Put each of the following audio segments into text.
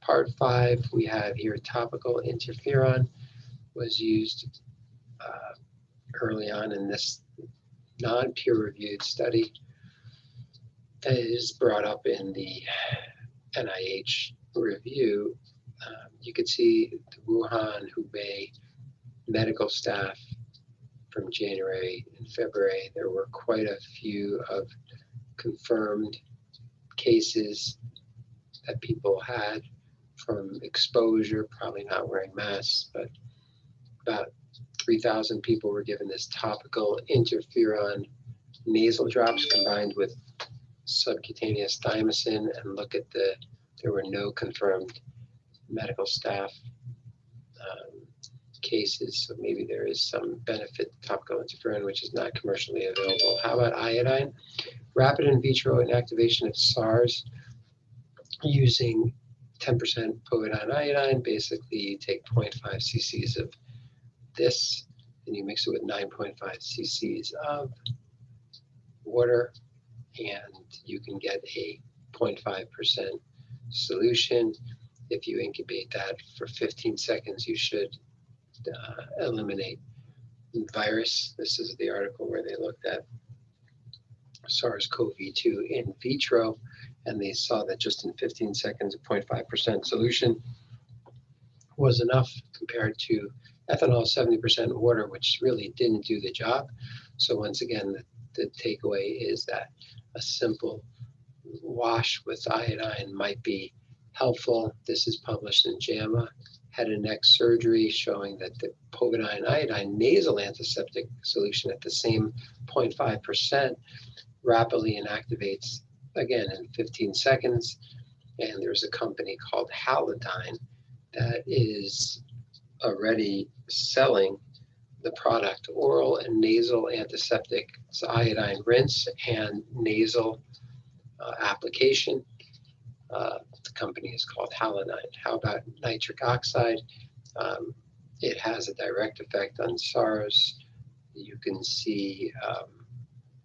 Part 5, we have here topical interferon was used early on in this non-peer-reviewed study that is brought up in the NIH review. You could see the Wuhan, Hubei medical staff from January and February. There were quite a few of confirmed cases that people had from exposure, probably not wearing masks, but about 3,000 people were given this topical interferon nasal drops combined with subcutaneous thymosin, and look at there were no confirmed medical staff cases, so maybe there is some benefit to topical interferon, which is not commercially available. How about iodine? Rapid in vitro inactivation of SARS using 10% povidone iodine. Basically, you take 0.5 cc's of this and you mix it with 9.5 cc's of water, and you can get a 0.5% solution. If you incubate that for 15 seconds, you should eliminate virus. This is the article where they looked at SARS-CoV-2 in vitro, and they saw that just in 15 seconds, a 0.5% solution was enough compared to ethanol 70% water, which really didn't do the job. So once again, the takeaway is that a simple wash with iodine might be helpful. This is published in JAMA Head and Neck Surgery, showing that the povidone iodine nasal antiseptic solution at the same 0.5% rapidly inactivates again in 15 seconds. And there's a company called Halodyne that is already selling the product, oral and nasal antiseptic. It's iodine rinse and nasal application. The company is called Halodyne. How about nitric oxide? It has a direct effect on SARS. You can see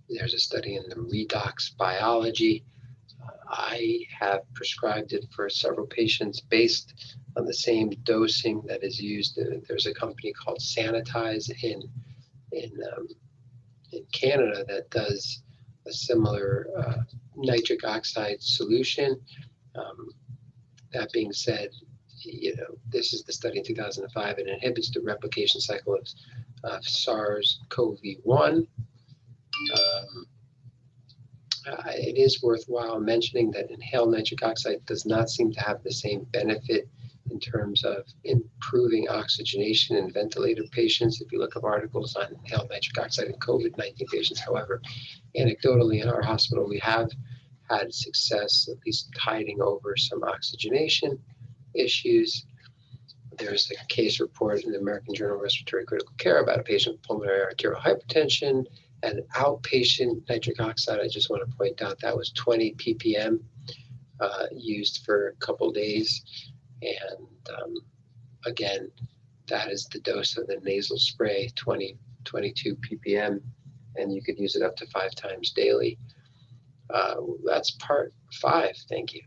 there's a study in the Redox Biology. I have prescribed it for several patients based on the same dosing that is used. There's a company called Sanitize in Canada that does a similar nitric oxide solution. That being said, this is the study in 2005. It inhibits the replication cycle of SARS-CoV-1. It is worthwhile mentioning that inhaled nitric oxide does not seem to have the same benefit in terms of improving oxygenation in ventilator patients. If you look up articles on inhaled nitric oxide in COVID-19 patients, however, anecdotally in our hospital, we have had success at least tiding over some oxygenation issues. There's a case report in the American Journal of Respiratory Critical Care about a patient with pulmonary arterial hypertension and outpatient nitric oxide. I just want to point out that was 20 ppm used for a couple days. And again, that is the dose of the nasal spray, 22 ppm, and you could use it up to 5 times daily. That's part 5. Thank you.